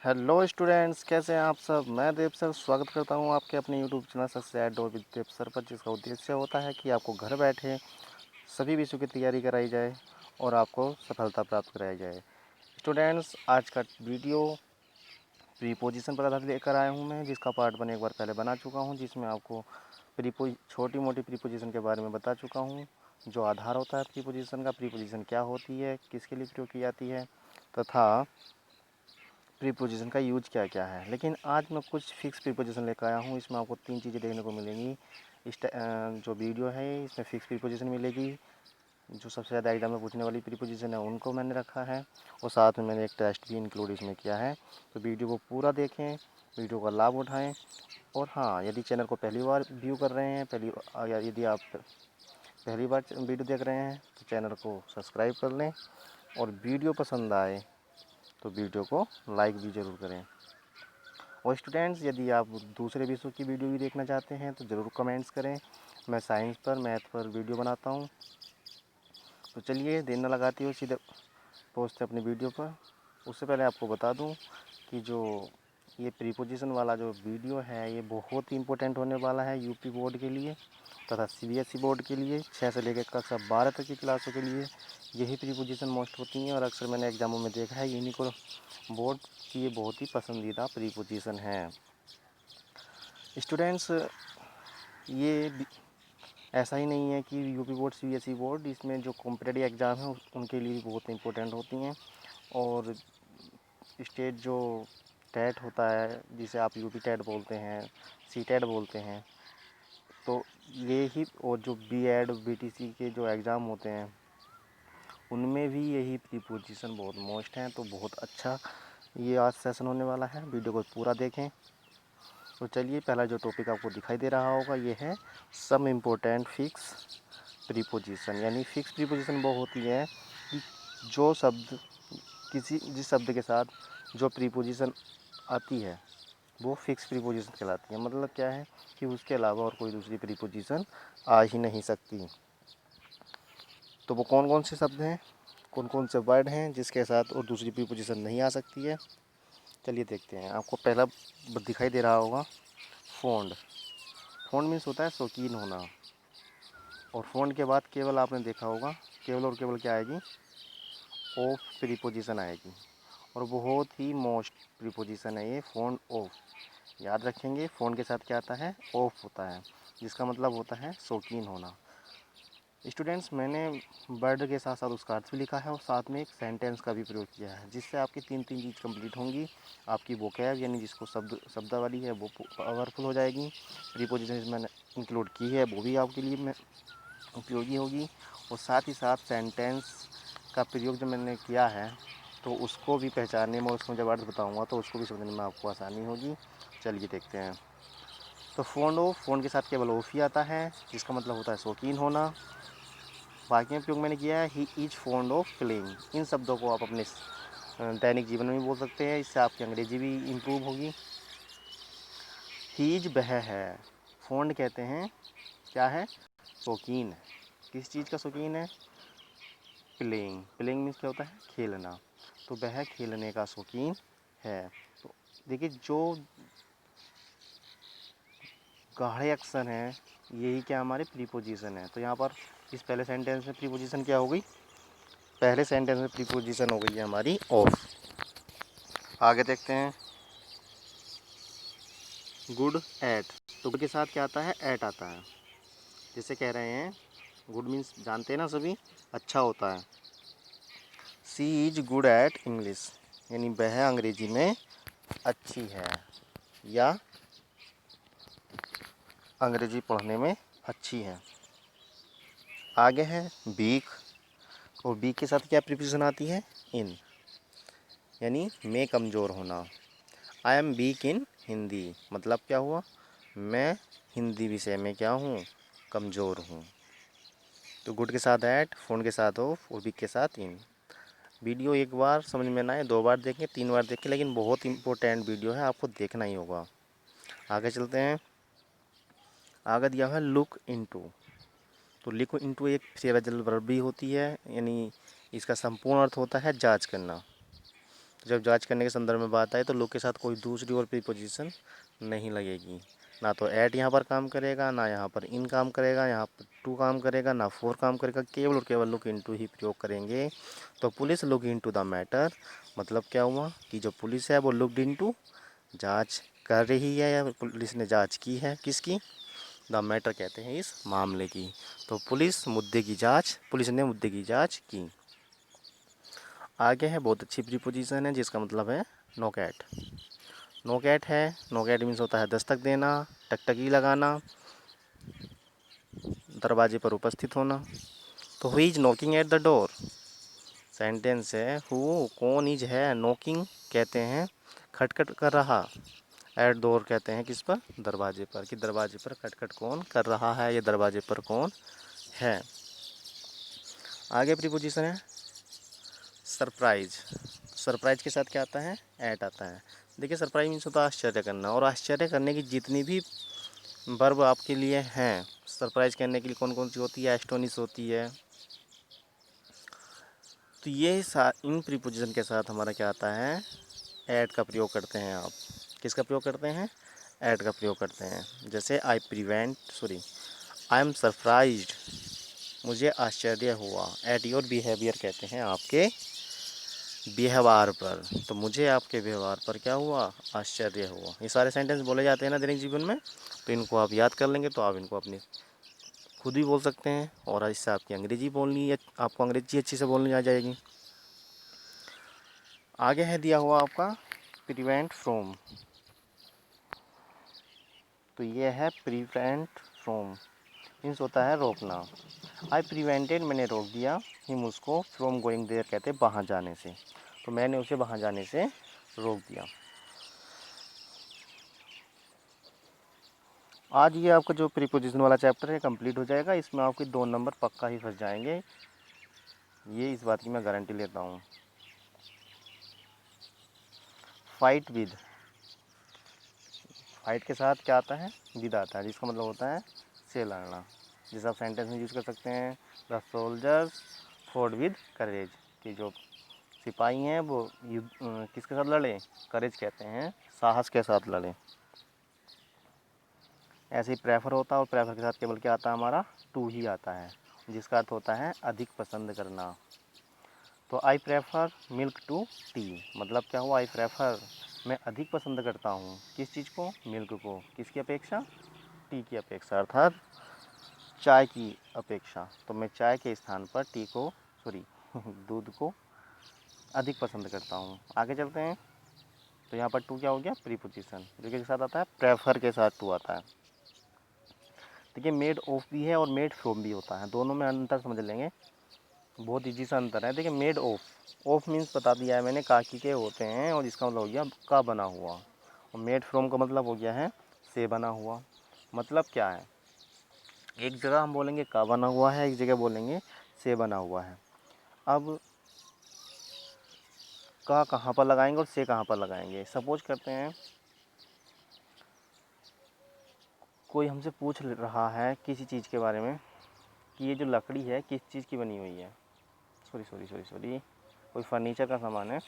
Hello students, कैसे हैं आप सब। मैं देव सर स्वागत करता हूं आपके अपने YouTube channel success dot with Dev sir पर, जिसका उद्देश्य होता है कि आपको घर बैठे सभी विषयों की तैयारी कराई जाए और आपको सफलता प्राप्त कराई जाए। स्टूडेंट्स, आज का वीडियो प्रीपोजिशन पर आधारित लेकर आया हूं मैं, जिसका पार्ट 1 एक बार पहले बना चुका हूं, जिसमें आपको छोटी मोटी प्रीपोजिशन के बारे में बता चुका हूँ। जो आधार होता है प्रीपोजिशन का, प्रीपोजिशन क्या होती है, किसके लिए प्रयोग की जाती है, तथा प्रीपोजिशन का यूज क्या क्या है। लेकिन आज मैं कुछ फिक्स प्रीपोजिशन लेकर आया हूँ। इसमें आपको 3 चीज़ें देखने को मिलेंगी। जो वीडियो है इसमें फिक्स प्रीपोजिशन मिलेगी, जो सबसे ज़्यादा एग्जाम में पूछने वाली प्रीपोजिशन है उनको मैंने रखा है, और साथ में मैंने एक टेस्ट भी इंक्लूड इसमें किया है। तो वीडियो को पूरा देखें, वीडियो का लाभ उठाएँ। और हाँ, यदि चैनल को पहली बार व्यू कर रहे हैं, या यदि आप पहली बार वीडियो देख रहे हैं, तो चैनल को सब्सक्राइब कर लें, और वीडियो पसंद आए तो वीडियो को लाइक भी ज़रूर करें। और स्टूडेंट्स, यदि आप दूसरे विषयों की वीडियो भी देखना चाहते हैं तो ज़रूर कमेंट्स करें। मैं साइंस पर, मैथ पर वीडियो बनाता हूं। तो चलिए देर न लगाते हुए सीधे पहुंचते अपनी वीडियो पर। उससे पहले आपको बता दूं कि जो ये प्रीपोजिशन वाला जो वीडियो है ये बहुत ही इम्पोर्टेंट होने वाला है यूपी बोर्ड के लिए तथा सीबीएसई बोर्ड के लिए। 6 से लेकर कक्षा 12 तक की क्लासों के लिए यही प्रीपोजिशन मोस्ट होती हैं, और अक्सर मैंने एग्जामों में देखा है इन्हीं को बोर्ड की ये बहुत ही पसंदीदा प्रीपोजिशन है। स्टूडेंट्स, ये ऐसा ही नहीं है कि यूपी बोर्ड सीबीएसई बोर्ड, इसमें जो कॉम्पिटिटिव एग्ज़ाम है उनके लिए भी बहुत इंपॉर्टेंट होती हैं। और स्टेट जो टेट होता है, जिसे आप यूपी टेट बोलते हैं, सी टेट बोलते हैं, तो ये ही, और जो बीएड बीटीसी के जो एग्ज़ाम होते हैं उनमें भी यही प्रीपोजिशन बहुत मोस्ट हैं। तो बहुत अच्छा ये आज सेशन होने वाला है, वीडियो को पूरा देखें। तो चलिए, पहला जो टॉपिक आपको दिखाई दे रहा होगा ये है सम इम्पोर्टेंट फिक्स प्रीपोजिशन। यानी फिक्स प्रीपोजिशन वो होती है कि जो शब्द जिस शब्द के साथ जो प्रीपोजिशन आती है वो फिक्स प्रीपोजिशन कहलाती है। मतलब क्या है कि उसके अलावा और कोई दूसरी प्रीपोजिशन आ ही नहीं सकती। तो वो कौन कौन से शब्द हैं, कौन कौन से वर्ड हैं जिसके साथ और दूसरी प्रीपोजिशन नहीं आ सकती है, चलिए देखते हैं। आपको पहला दिखाई दे रहा होगा फॉन्ड। फॉन्ड मीन्स होता है शौकीन होना। और फॉन्ड के बाद केवल आपने देखा होगा, केवल और केवल क्या आएगी, ऑफ प्रीपोजिशन आएगी। और बहुत ही मोस्ट प्रीपोजिशन है ये फॉन्ड ऑफ। याद रखेंगे, फ़ोन के साथ क्या आता है, ऑफ होता है, जिसका मतलब होता है शौकीन होना। स्टूडेंट्स, मैंने वर्ड के साथ साथ उसका अर्थ भी लिखा है और साथ में एक सेंटेंस का भी प्रयोग किया है, जिससे आपकी तीन चीज़ कंप्लीट होंगी। आपकी वोकैब यानी जिसको शब्दावली है वो पावरफुल हो जाएगी। प्रीपोजिशन मैंने इंक्लूड की है वो भी आपके लिए मैं उपयोगी होगी। और साथ ही साथ सेंटेंस का प्रयोग जो मैंने किया है तो उसको भी पहचानने में, उसमें जब अर्थ बताऊँगा तो उसको भी समझने में आपको आसानी होगी। चलिए देखते हैं। तो फ़ोन के साथ केवल ऑफ ही आता है, जिसका मतलब होता है शौकीन होना। बाकी में प्रयोग मैंने किया है he is fond of playing. इन शब्दों को आप अपने दैनिक जीवन में भी बोल सकते हैं, इससे आपकी अंग्रेजी भी इम्प्रूव होगी। ही इज वह है, फॉन्ड कहते हैं क्या है, शौकीन है। किस चीज़ का शौकीन है, प्लेइंग। प्लेइंग मीन्स क्या होता है, खेलना। तो वह खेलने का शौकीन है। तो देखिए, जो गाढ़े अक्षर हैं यही क्या हमारे प्रीपोजिशन है। तो यहाँ पर इस पहले सेंटेंस में प्रीपोजिशन क्या हो गई, पहले सेंटेंस में प्रीपोजिशन हो गई है हमारी ऑफ। आगे देखते हैं, गुड एट। तो गुड के साथ क्या आता है, एट आता है। जैसे कह रहे हैं, गुड मीन्स जानते हैं ना सभी, अच्छा होता है। सी इज गुड एट इंग्लिश, यानी वह अंग्रेजी में अच्छी है या अंग्रेजी पढ़ने में अच्छी है। आगे है वीक, और वीक के साथ क्या प्रीपोजिशन आती है, इन, यानी मैं कमज़ोर होना। आई एम वीक इन हिंदी, मतलब क्या हुआ, मैं हिंदी विषय में क्या हूँ, कमज़ोर हूँ। तो गुड के साथ ऐट, फ़ोन के साथ ऑफ, और वीक के साथ इन। वीडियो एक बार समझ में ना आए, 2 बार देखें, 3 बार देखें, लेकिन बहुत इंपॉर्टेंट वीडियो है, आपको देखना ही होगा। आगे चलते हैं। आगे दिया हुआ है लुक इनटू। तो लुक इनटू एक फ्रेजल वर्ब भी होती है, यानी इसका संपूर्ण अर्थ होता है जांच करना। जब जांच करने के संदर्भ में बात आए तो लुक के साथ कोई दूसरी और प्रीपोजिशन नहीं लगेगी। ना तो एट यहाँ पर काम करेगा, ना यहाँ पर इन काम करेगा, यहाँ पर टू काम करेगा, ना फोर काम करेगा, केवल और केवल लुक इनटू ही प्रयोग करेंगे। तो police look into the matter, मतलब क्या हुआ कि जो पुलिस है वो लुकड इनटू, जांच कर रही है या पुलिस ने जांच की है, किसकी, द मैटर कहते हैं इस मामले की। तो पुलिस ने मुद्दे की जांच की। आगे है बहुत अच्छी प्रीपोजिशन है जिसका मतलब है नॉक एट। नॉक एट है, नॉक एट मीन्स होता है दस्तक देना, टकटकी लगाना, दरवाजे पर उपस्थित होना। तो who is knocking at the door, sentence है हु, कौन इज है, नॉकिंग कहते हैं खटखट कर रहा, एट डोर कहते हैं किस पर, दरवाजे पर, कि दरवाजे पर खटखट कौन कर रहा है, ये दरवाजे पर कौन है। आगे प्रीपोजिशन है सरप्राइज। सरप्राइज के साथ क्या आता है, एट आता है। देखिए सरप्राइज मीन्स होता है आश्चर्य करना, और आश्चर्य करने की जितनी भी वर्ब आपके लिए हैं सरप्राइज करने के लिए कौन कौन सी होती है, एस्टोनिश होती है। तो ये इन प्रीपोजिशन के साथ हमारा क्या आता है, एट का प्रयोग करते हैं आप। किसका प्रयोग करते हैं, एट का प्रयोग करते हैं। जैसे आई एम सरप्राइज्ड, मुझे आश्चर्य हुआ, एट योर बिहेवियर कहते हैं आपके व्यवहार पर, तो मुझे आपके व्यवहार पर क्या हुआ, आश्चर्य हुआ। ये सारे सेंटेंस बोले जाते हैं ना दैनिक जीवन में, तो इनको आप याद कर लेंगे तो आप इनको अपनी खुद भी बोल सकते हैं, और इससे आपकी अंग्रेजी बोलनी, आपको अंग्रेजी अच्छी से बोलनी आ जाएगी। आगे है दिया हुआ आपका प्रिवेंट फ्रॉम, तो ये है प्रिवेंट फ्रॉम मीन्स होता है रोकना। आई प्रिवेंटेड, मैंने रोक दिया, हिम उसको, फ्रॉम गोइंग देयर कहते हैं वहाँ जाने से, तो मैंने उसे वहाँ जाने से रोक दिया। आज ये आपका जो प्रीपोजिशन वाला चैप्टर है कंप्लीट हो जाएगा, इसमें आपके 2 नंबर पक्का ही फंस जाएंगे, ये इस बात की मैं गारंटी लेता हूँ। फाइट विद, फाइट के साथ क्या आता है, विद आता है, जिसका मतलब होता है से लड़ना। जिस आप सेंटेंस में यूज़ कर सकते हैं, the soldiers fought with courage, कि जो सिपाही हैं वो युद्ध किसके साथ लड़े, करेज कहते हैं साहस के साथ लड़े। ऐसे ही प्रेफर होता है, और प्रेफर के साथ केवल क्या आता है हमारा, टू ही आता है, जिसका अर्थ होता है अधिक पसंद करना। तो I prefer milk to tea, मतलब क्या हुआ, आई प्रेफर मैं अधिक पसंद करता हूँ किस चीज़ को, मिल्क को, किसकी अपेक्षा, टी की अपेक्षा, अर्थात चाय की अपेक्षा। तो मैं चाय के स्थान पर टी को दूध को अधिक पसंद करता हूँ। आगे चलते हैं, तो यहाँ पर टू क्या हो गया, प्रीपोजिशन, जो के साथ आता है, प्रेफर के साथ टू आता है। देखिए मेड ऑफ भी है और मेड फ्रॉम भी होता है, दोनों में अंतर समझ लेंगे, बहुत ईजी सा अंतर है। देखिए मेड ऑफ, ऑफ मीन्स बता दिया है मैंने, काकी के होते हैं, और इसका मतलब हो गया का बना हुआ, और मेड फ्रॉम का मतलब हो गया है से बना हुआ। मतलब क्या है, एक जगह हम बोलेंगे का बना हुआ है, एक जगह बोलेंगे से बना हुआ है। अब का कहाँ पर लगाएंगे और से कहाँ पर लगाएंगे, सपोज करते हैं कोई हमसे पूछ रहा है किसी चीज़ के बारे में कि ये जो लकड़ी है किस चीज़ की बनी हुई है, कोई फर्नीचर का सामान है,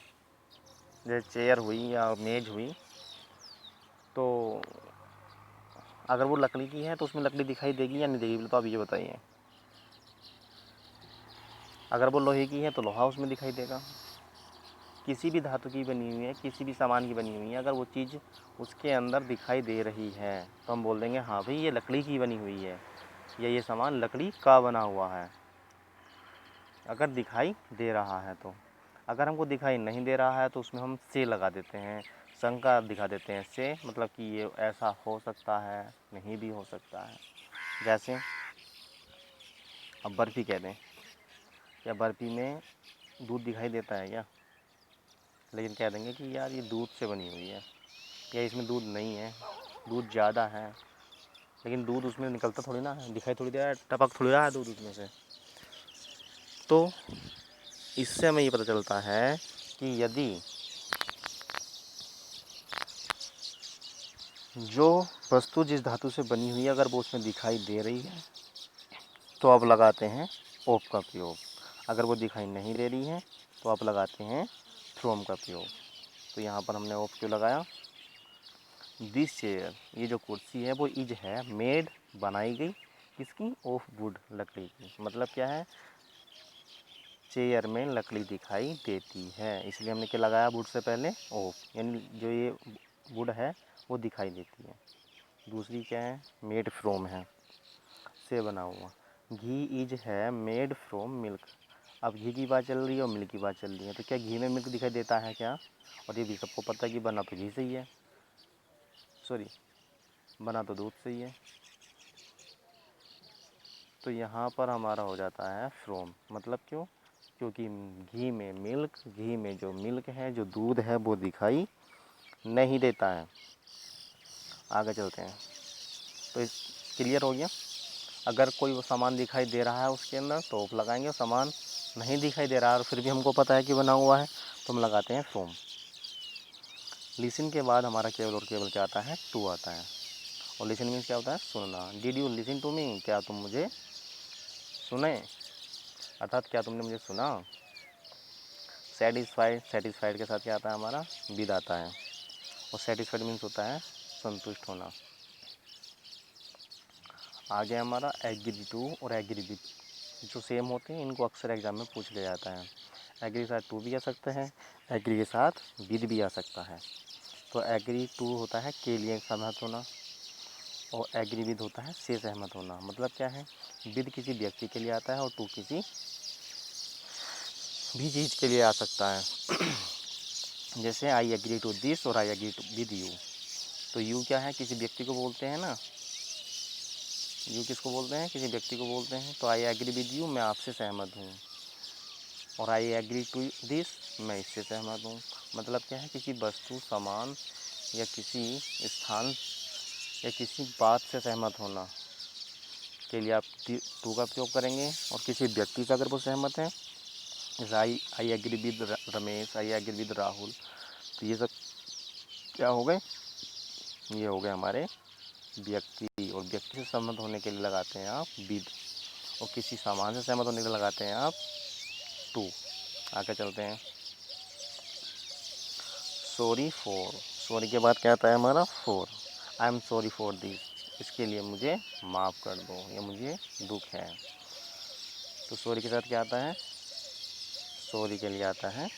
जैसे चेयर हुई या मेज हुई, तो अगर वो लकड़ी की है तो उसमें लकड़ी दिखाई देगी या नहीं देगी, तो आप ये बताइए। अगर वो लोहे की है तो लोहा उसमें दिखाई देगा। किसी भी धातु की बनी हुई है, किसी भी सामान की बनी हुई है, अगर वो चीज़ उसके अंदर दिखाई दे रही है तो हम बोल देंगे हाँ भाई ये लकड़ी की बनी हुई है, या ये सामान लकड़ी का बना हुआ है, अगर दिखाई दे रहा है तो। अगर हमको दिखाई नहीं दे रहा है तो उसमें हम से लगा देते हैं, शंका दिखा देते हैं, से मतलब कि ये ऐसा हो सकता है, नहीं भी हो सकता है। जैसे अब बर्फ़ी कह दें, क्या बर्फ़ी में दूध दिखाई देता है क्या, लेकिन कह देंगे कि यार ये दूध से बनी हुई है, या इसमें दूध नहीं है, दूध ज़्यादा है, लेकिन दूध उसमें निकलता थोड़ी ना है, दिखाई थोड़ी दे रहा है, टपक थोड़ी रहा है दूध उसमें से। तो इससे हमें ये पता चलता है कि यदि जो वस्तु जिस धातु से बनी हुई है अगर वो उसमें दिखाई दे रही है तो आप लगाते हैं ऑफ का प्रयोग, अगर वो दिखाई नहीं दे रही है तो आप लगाते हैं फ्रॉम का प्रयोग। तो यहाँ पर हमने ऑफ क्यों लगाया। दिस चेयर, ये जो कुर्सी है वो इज है मेड, बनाई गई किसकी, ऑफ वुड, लकड़ी की। मतलब क्या है, चेयर में लकड़ी दिखाई देती है, इसलिए हमने क्या लगाया वुड से पहले ऑफ, यानी जो ये वुड है वो दिखाई देती है। दूसरी क्या है, मेड फ्रॉम है, से बना हुआ। घी इज है मेड फ्रॉम मिल्क। अब घी की बात चल रही है और मिल्क की बात चल रही है, तो क्या घी में मिल्क दिखाई देता है क्या। और ये भी सबको पता है कि बना तो घी से ही है, सॉरी बना तो दूध से ही है। तो यहाँ पर हमारा हो जाता है फ्रॉम, मतलब क्यों, क्योंकि घी में मिल्क, घी में जो मिल्क है, जो दूध है वो दिखाई नहीं देता है। आगे चलते हैं। तो इस क्लियर हो गया। अगर कोई वो सामान दिखाई दे रहा है उसके अंदर तो ऑफ लगाएंगे, सामान नहीं दिखाई दे रहा है और फिर भी हमको पता है कि बना हुआ है तो हम लगाते हैं फ्रॉम। लिसन के बाद हमारा केवल और केवल क्या आता है, टू आता है। और लिसन मीन्स क्या होता है, सुनना। Did you listen to me, क्या तुम मुझे सुने, अर्थात क्या तुमने मुझे सुना। सेटिस्फाइड, सेटिस्फाइड के साथ क्या आता है हमारा, विद आता है। और सेटिस्फाइड मीन्स होता है संतुष्ट होना। आगे हमारा एग्री टू और एग्री विद, जो सेम होते हैं इनको अक्सर एग्जाम में पूछ लिया जाता है। एग्री के साथ टू भी आ सकता है, एग्री के साथ विद भी आ सकता है। तो एग्री टू होता है के लिए सहमत होना, और एग्री विद होता है से सहमत होना। मतलब क्या है, विद किसी व्यक्ति के लिए आता है और टू किसी भी चीज़ के लिए आ सकता है। जैसे आई एग्री टू दिस और I agree to with you. तो यू क्या है, किसी व्यक्ति को बोलते हैं ना, यू किसको बोलते हैं, किसी व्यक्ति को बोलते हैं। तो आई एग्री विद यू, मैं आपसे सहमत हूँ। और आई एग्री टू दिस, मैं इससे सहमत हूँ। मतलब क्या है, किसी वस्तु, सामान या किसी स्थान या किसी बात से सहमत होना के लिए आप टू का प्रयोग करेंगे। और किसी व्यक्ति से अगर वो सहमत है, जैसे I agree with Ramesh, I agree with Rahul, तो ये सब क्या हो गए, ये हो गए हमारे व्यक्ति। और व्यक्ति से सहमत होने के लिए लगाते हैं आप विद, और किसी सामान से सहमत होने के लिए लगाते हैं आप टू। आगे चलते हैं। सॉरी फॉर, सॉरी के बाद क्या आता है हमारा for. I am sorry for this, इसके लिए मुझे माफ़ कर दो, ये मुझे दुख है। तो सॉरी के साथ क्या आता है, सॉरी के लिए आता है,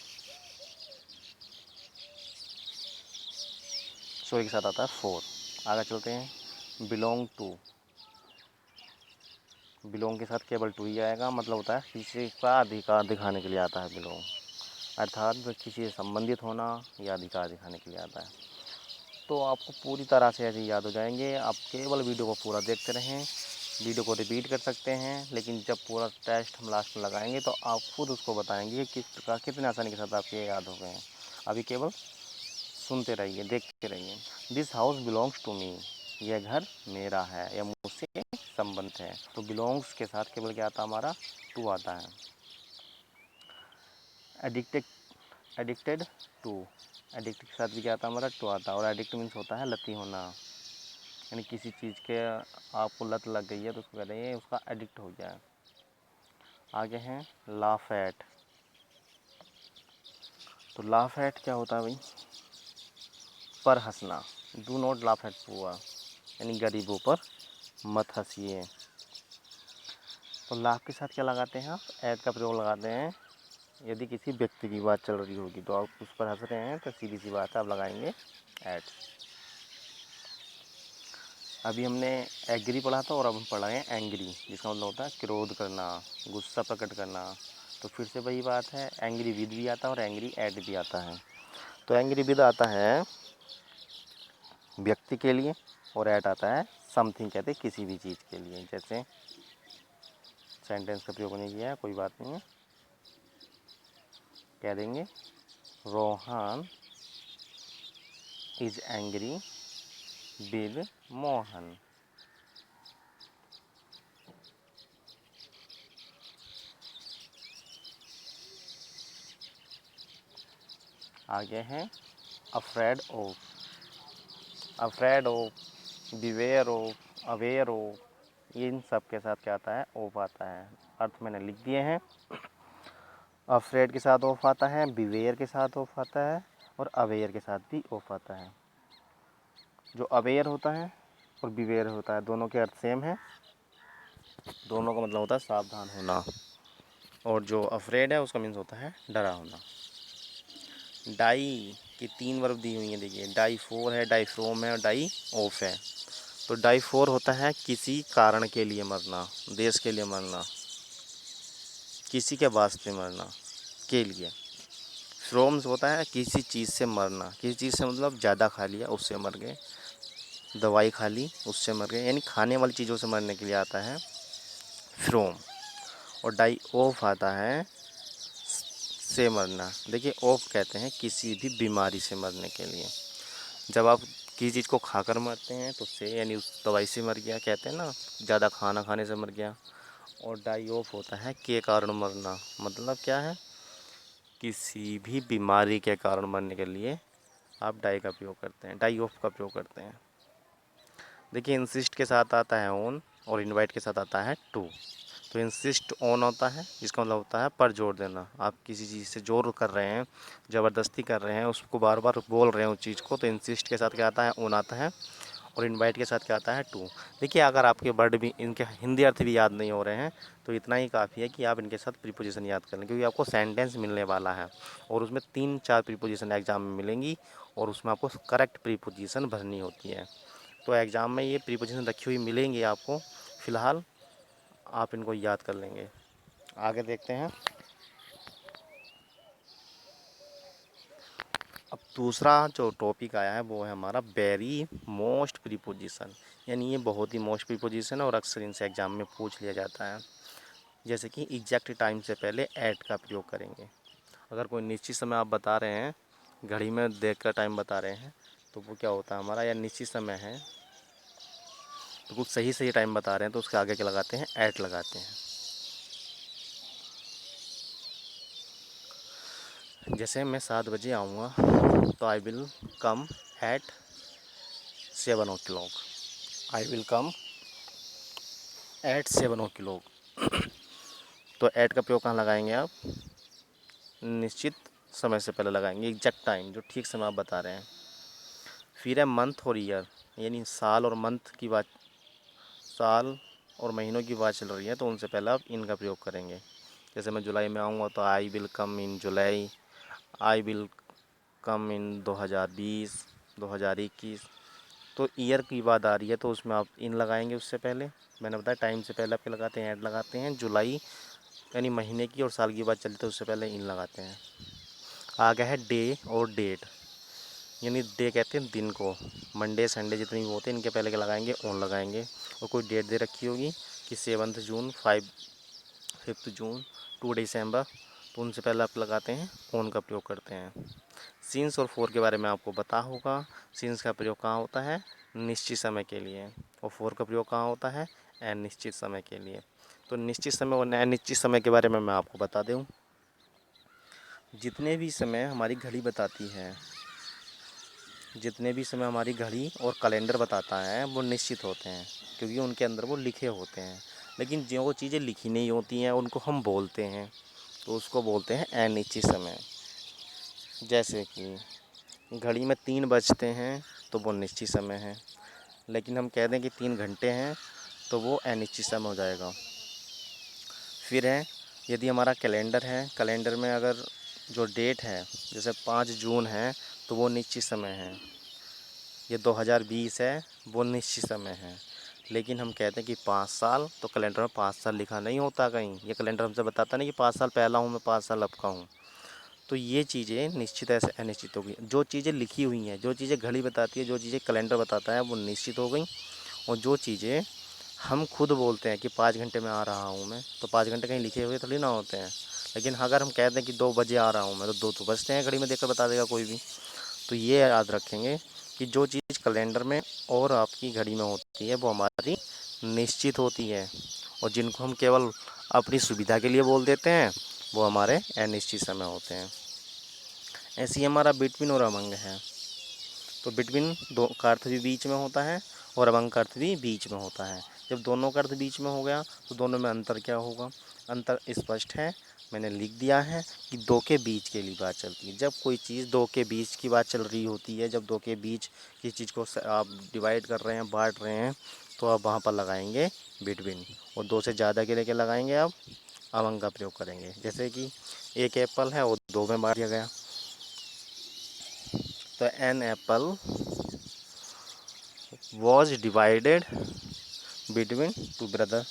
सॉरी के साथ आता है फॉर। आगे चलते हैं। बिलोंग टू, बिलोंग के साथ केवल टू ही आएगा, मतलब होता है किसी का अधिकार दिखाने के लिए आता है बिलोंग, अर्थात किसी से संबंधित होना या अधिकार दिखाने के लिए आता है। तो आपको पूरी तरह से ऐसे याद हो जाएंगे, आप केवल वीडियो को पूरा देखते रहें। वीडियो को रिपीट कर सकते हैं, लेकिन जब पूरा टेस्ट हम लास्ट में लगाएंगे तो आप खुद उसको बताएंगे कि किस प्रकार, कितने आसानी के साथ आपके याद हो गए हैं। अभी केवल सुनते रहिए, देखते रहिए। This house belongs to me, यह घर मेरा है या मुझसे संबंधित है। तो बिलोंग्स के साथ केवल क्या आता है हमारा, टू आता है। एडिक्टेड, एडिक्टेड टू, एडिक्ट के साथ भी क्या आता है हमारा, टू आता है। और एडिक्ट मीन्स होता है लती होना, यानी किसी चीज़ के आपको लत लग गई है तो उसको कहते हैं उसका एडिक्ट हो गया है। आगे हैं लाफ एट। तो लाफ एट क्या होता है भाई, पर हंसना। Do not laugh at poor, यानी गरीबों पर मत हंसिए। तो लाफ के साथ क्या लगाते हैं आप, एट का प्रयोग लगाते हैं। यदि किसी व्यक्ति की बात चल रही होगी तो आप उस पर हंस रहे हैं तो सीधी सी बात है, आप लगाएंगे एट। अभी हमने एग्री पढ़ा था और अब हम पढ़ रहे हैं एंग्री, जिसका मतलब होता है क्रोध करना, गुस्सा प्रकट करना। तो फिर से वही बात है, एंग्री विद भी आता है और एंग्री एट भी आता है। तो एंग्री विद आता है व्यक्ति के लिए और एट आता है समथिंग, कहते हैं किसी भी चीज़ के लिए। जैसे सेंटेंस का प्रयोग नहीं किया है, कोई बात नहीं है, कह देंगे Rohan is angry with Mohan. आगे हैं afraid of, afraid of, beware of, aware of, इन सब के साथ क्या आता है, ऑफ आता है। अर्थ मैंने लिख दिए हैं। अफ्रेड के साथ ऑफ आता है, बिवेयर के साथ ऑफ आता है, और अवेयर के साथ भी ऑफ आता है। जो अवेयर होता है और बिवेयर होता है, दोनों के अर्थ सेम है। दोनों का मतलब होता है सावधान होना, और जो अफ्रेड है उसका मीन्स होता है डरा होना। डाई की 3 वर्ब दी हुई हैं, देखिए डाई फोर है, डाई फ्रोम है और डाई ऑफ है। तो डाई फोर होता है किसी कारण के लिए मरना, देश के लिए मरना, किसी के वास्ते मरना के लिए। फ्रोम्स होता है किसी चीज़ से मरना, किसी चीज़ से मतलब ज़्यादा खा लिया उससे मर गए, दवाई खा ली उससे मर गए, यानी खाने वाली चीज़ों से मरने के लिए आता है फ्रोम। और डाई ऑफ आता है से मरना। देखिए ऑफ कहते हैं किसी भी बीमारी से मरने के लिए। जब आप किसी चीज़ को खाकर मरते हैं तो उससे यानी उस दवाई से मर गया कहते हैं ना, ज़्यादा खाना खाने से मर गया। और डाई ऑफ होता है के कारण मरना, मतलब क्या है, किसी भी बीमारी के कारण मरने के लिए आप डाई का प्रयोग करते हैं, डाई ऑफ का प्रयोग करते हैं। देखिए इंसिस्ट के साथ आता है ऑन और इनवाइट के साथ आता है टू। तो इंसिस्ट ऑन होता है जिसका मतलब होता है पर जोर देना, आप किसी चीज़ से जोर कर रहे हैं, ज़बरदस्ती कर रहे हैं, उसको बार बार बोल रहे हैं उस चीज़ को, तो इंसिस्ट के साथ क्या आता है, ऑन आता है। और इनवाइट के साथ क्या आता है, टू। देखिए अगर आपके वर्ड भी इनके हिंदी अर्थ भी याद नहीं हो रहे हैं तो इतना ही काफ़ी है कि आप इनके साथ प्रीपोजिशन याद कर लें, क्योंकि आपको सेंटेंस मिलने वाला है और उसमें 3-4 प्रीपोजिशन एग्जाम में मिलेंगी और उसमें आपको करेक्ट प्रीपोजिशन भरनी होती है। तो एग्ज़ाम में ये प्रीपोजिशन रखी हुई मिलेंगी आपको, फ़िलहाल आप इनको याद कर लेंगे। आगे देखते हैं। अब दूसरा जो टॉपिक आया है वो है हमारा वेरी मोस्ट प्रीपोजिशन, यानी ये बहुत ही मोस्ट प्रीपोजिशन है और अक्सर इनसे एग्जाम में पूछ लिया जाता है। जैसे कि एग्जैक्ट टाइम से पहले एट का प्रयोग करेंगे। अगर कोई निश्चित समय आप बता रहे हैं, घड़ी में देख कर टाइम बता रहे हैं, तो वो क्या होता है हमारा, या निश्चित समय है तो कुछ सही सही टाइम बता रहे हैं तो उसके आगे क्या लगाते हैं, एट लगाते हैं। जैसे मैं 7 बजे आऊँगा तो I will come at 7 o'clock। I will come at 7 o'clock। तो एट का प्रयोग कहाँ लगाएंगे आप, निश्चित समय से पहले लगाएंगे, एग्जैक्ट टाइम जो ठीक समय आप बता रहे हैं। फिर है मंथ और ईयर, यानी साल और मंथ की बात, साल और महीनों की बात चल रही है तो उनसे पहले आप इनका प्रयोग करेंगे। जैसे मैं जुलाई में आऊँगा तो I will come in July, I will कम इन 2020, 2021। तो ईयर की बात आ रही है तो उसमें आप इन लगाएंगे उससे पहले, मैंने बताया टाइम से पहले आपके लगाते हैं, ऐड लगाते हैं। जुलाई यानी महीने की और साल की बात चलती है उससे पहले इन लगाते हैं। आ गया है डे और डेट, यानी डे कहते हैं दिन को, मंडे संडे जितने भी होते हैं इनके पहले क्या लगाएंगे, ऑन लगाएंगे। और कोई डेट दे रखी होगी कि 7 जून, 5 जून, 2 दिसंबर, तो उनसे पहले आप लगाते हैं, ऑन का प्रयोग करते हैं। सीन्स और फोर के बारे में आपको पता होगा। सीन्स का प्रयोग कहाँ होता है, निश्चित समय के लिए, और फोर का प्रयोग कहाँ होता है, अनिश्चित समय के लिए। तो निश्चित समय और अनिश्चित समय के बारे में मैं आपको बता दूं, जितने भी समय हमारी घड़ी बताती है, जितने भी समय हमारी घड़ी और कैलेंडर बताता है वो निश्चित होते हैं, क्योंकि उनके अंदर वो लिखे होते हैं। लेकिन जो वो चीज़ें लिखी नहीं होती हैं उनको हम बोलते हैं, तो उसको बोलते हैं अनिश्चित समय। जैसे कि घड़ी में 3 बजते हैं तो वो निश्चित समय है, लेकिन हम कह दें कि 3 घंटे हैं तो वो अनिश्चित समय हो जाएगा। फिर है, यदि हमारा कैलेंडर है, कैलेंडर में अगर जो डेट है जैसे 5 जून है तो वो निश्चित समय है। ये 2020 है वो निश्चित समय है। लेकिन हम कहते हैं कि 5 साल, तो कैलेंडर में 5 साल लिखा नहीं होता कहीं, ये कैलेंडर हमसे बताता नहीं कि 5 साल पहला हूँ मैं, 5 साल अब का हूँ। तो ये चीज़ें निश्चित ऐसे अनिश्चित हो गई। जो चीज़ें लिखी हुई हैं, जो चीज़ें घड़ी बताती है, जो चीज़ें कैलेंडर बताता है वो निश्चित हो गई। और जो चीज़ें हम खुद बोलते हैं कि 5 घंटे में आ रहा हूँ मैं, तो 5 घंटे कहीं लिखे हुए थोड़ी ना होते हैं। लेकिन अगर हम कहते हैं कि 2 बजे आ रहा हूँ मैं, तो 2 तो बजते हैं, घड़ी में देखकर बता देगा कोई भी। तो ये याद रखेंगे कि जो चीज़ कैलेंडर में और आपकी घड़ी में होती है वो हमारी निश्चित होती है, और जिनको हम केवल अपनी सुविधा के लिए बोल देते हैं वो हमारे अनिश्चित समय होते हैं। ऐसे ही हमारा बिटवीन और अमंग है। तो बिटवीन दो का अर्थ भी बीच में होता है और अमंग का अर्थ भी बीच में होता है। जब दोनों का अर्थ बीच में हो गया तो दोनों में अंतर क्या होगा, अंतर स्पष्ट है, मैंने लिख दिया है कि दो के बीच के लिए बात चलती है। जब कोई चीज़ दो के बीच की बात चल रही होती है, जब दो के बीच की चीज़ को आप डिवाइड कर रहे हैं, बांट रहे हैं, तो आप वहाँ पर लगाएंगे बिटवीन। और दो से ज़्यादा के लेके लगाएंगे आप अमंग का प्रयोग करेंगे। जैसे कि एक एप्पल है वो दो में बांट दिया गया, तो an apple was divided between two brother,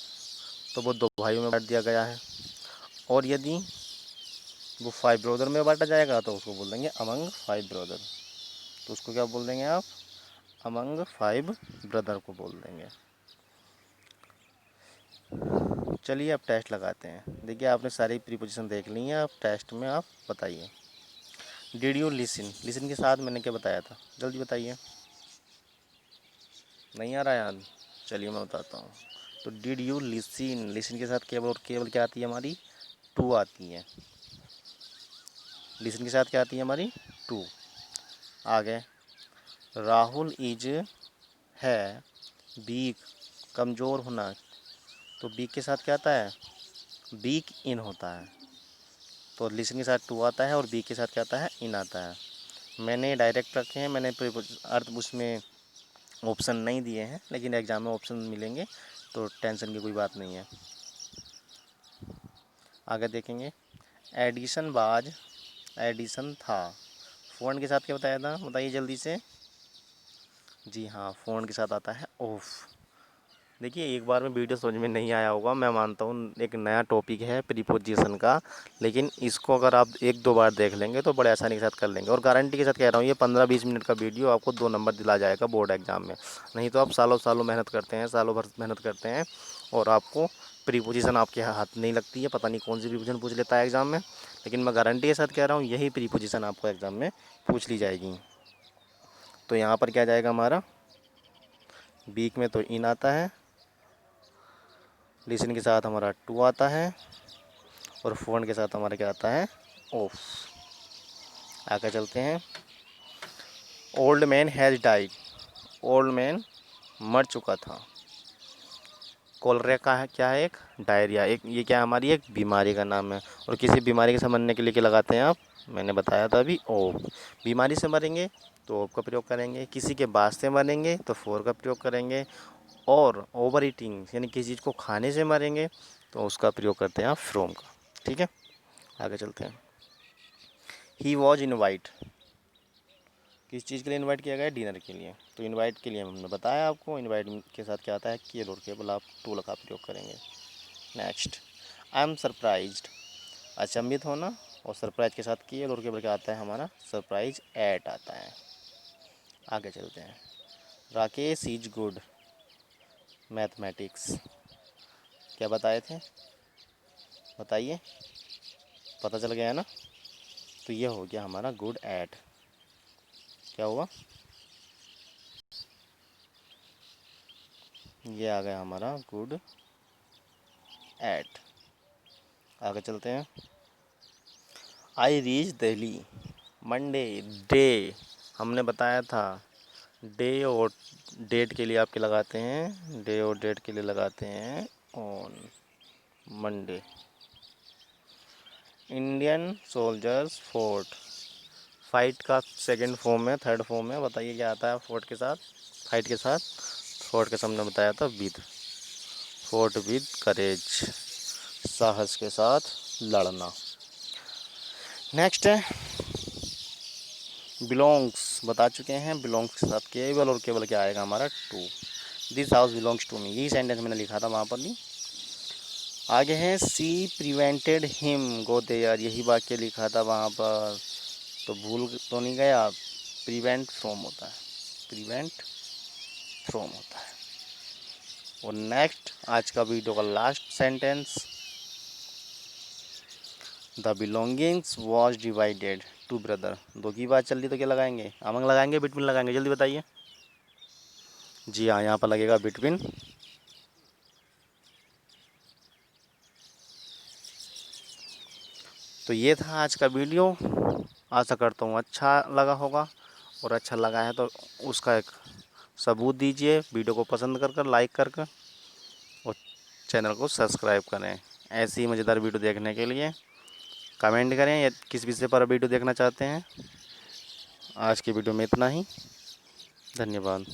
तो वो दो भाइयों में बांट दिया गया है। और यदि वो 5 ब्रदर में बांटा जाएगा तो उसको बोल देंगे अमंग 5 ब्रदर। तो उसको क्या बोल देंगे आप, अमंग 5 ब्रदर को बोल देंगे। चलिए अब टेस्ट लगाते हैं। देखिए आपने सारी प्रीपोजिशन देख ली हैं, अब टेस्ट में आप बताइए। डिड यू लिसन, लिसन के साथ मैंने क्या बताया था, जल्दी बताइए। नहीं आ रहा याद, चलिए मैं बताता हूँ। तो डिड यू लिसन, लिसन के साथ केवल और केवल क्या आती है हमारी, टू आती है। लिसन के साथ क्या आती है हमारी, टू। आगे राहुल इज है वीक, कमज़ोर होना, तो वीक के साथ क्या आता है, वीक इन होता है। तो लिसन के साथ टू आता है और वीक के साथ क्या आता है, इन आता है। मैंने डायरेक्ट रखे हैं, मैंने अर्थ उसमें ऑप्शन नहीं दिए हैं, लेकिन एग्ज़ाम में ऑप्शन मिलेंगे तो टेंशन की कोई बात नहीं है। आगे देखेंगे एडिशन बाज, एडिशन था। फ़ोन के साथ क्या बताया था, बताइए जल्दी से। जी हाँ, फ़ोन के साथ आता है ऑफ। देखिए एक बार में वीडियो समझ में नहीं आया होगा, मैं मानता हूँ एक नया टॉपिक है प्रीपोजिशन का, लेकिन इसको अगर आप एक दो बार देख लेंगे तो बड़े आसानी के साथ कर लेंगे। और गारंटी के साथ कह रहा हूँ, ये 15-20 मिनट का वीडियो आपको 2 नंबर दिला जाएगा बोर्ड एग्जाम में। नहीं तो आप सालों सालों मेहनत करते हैं, सालों भर मेहनत करते हैं और आपको प्रीपोजिशन आपके हाथ नहीं लगती है, पता नहीं कौन सी प्रीपोजिशन पूछ लेता है एग्ज़ाम में। लेकिन मैं गारंटी के साथ कह रहा हूँ यही प्रीपोजिशन आपको एग्ज़ाम में पूछ ली जाएगी। तो यहाँ पर क्या जाएगा हमारा, वीक में तो इन आता है, लिसन के साथ हमारा टू आता है और फ़ोन के साथ हमारा क्या आता है, ऑफ। आगे चलते हैं। Old man has died, old man मर चुका था। कोलरा का है क्या है, एक डायरिया, एक ये क्या है हमारी एक बीमारी का नाम है। और किसी बीमारी के समझने के लिए क्या लगाते हैं आप, मैंने बताया था अभी ऑफ। बीमारी से मरेंगे तो ऑफ का प्रयोग करेंगे, किसी के बाद से मरेंगे तो फोर का प्रयोग करेंगे, और ओवर ईटिंग यानी किसी चीज़ को खाने से मरेंगे तो उसका प्रयोग करते हैं आप फ्रॉम का। ठीक है, आगे चलते हैं। ही वॉज इनवाइट, किस चीज़ के लिए इनवाइट किया गया है, डिनर के लिए। तो इनवाइट के लिए हमने बताया आपको, इनवाइट के साथ क्या आता है, केवल और केवल आप टू का प्रयोग करेंगे। नेक्स्ट, आई एम सरप्राइज्ड, अचंभित होना, और सरप्राइज के साथ केवल और केवल क्या आता है हमारा, सरप्राइज एट आता है। आगे चलते हैं। राकेश इज गुड मैथमेटिक्स, क्या बताए थे, बताइए, पता चल गया है ना। तो ये हो गया हमारा गुड एट, क्या हुआ, ये आ गया हमारा गुड एट। आगे चलते हैं। I reach Delhi Monday, day हमने बताया था, डे और डेट के लिए आपके लगाते हैं, डे और डेट के लिए लगाते हैं on Monday. Indian soldiers fort, fight का सेकंड फॉर्म है, थर्ड फॉर्म है, बताइए क्या आता है फोर्ट के साथ, फाइट के साथ। फोर्ट के सामने बताया था विद, फोर्ट विद करेज, साहस के साथ लड़ना। नेक्स्ट है बिलोंग्स, बता चुके हैं, बिलोंग्स के साथ केवल और केवल क्या आएगा हमारा, two. This house belongs to me, यही सेंटेंस मैंने लिखा था वहाँ पर भी। आगे है सी प्रिवेंटेड हिम गो देयर, यही वाक्य लिखा था वहाँ पर, तो भूल तो नहीं गए आप, प्रिवेंट फ्रॉम होता है, प्रिवेंट फ्रॉम होता है। और नेक्स्ट आज का वीडियो का last sentence, the belongings was divided two brother, दो की बात चल रही तो क्या लगाएंगे, अमंग लगाएंगे बिटवीन लगाएंगे, जल्दी बताइए। जी हाँ, यहाँ पर लगेगा बिटवीन। तो ये था आज का वीडियो, आशा करता हूँ अच्छा लगा होगा, और अच्छा लगा है तो उसका एक सबूत दीजिए, वीडियो को पसंद कर लाइक कर और चैनल को सब्सक्राइब करें ऐसी ही मज़ेदार वीडियो देखने के लिए। कमेंट करें या किस विषय पर वीडियो देखना चाहते हैं। आज की वीडियो में इतना ही। धन्यवाद।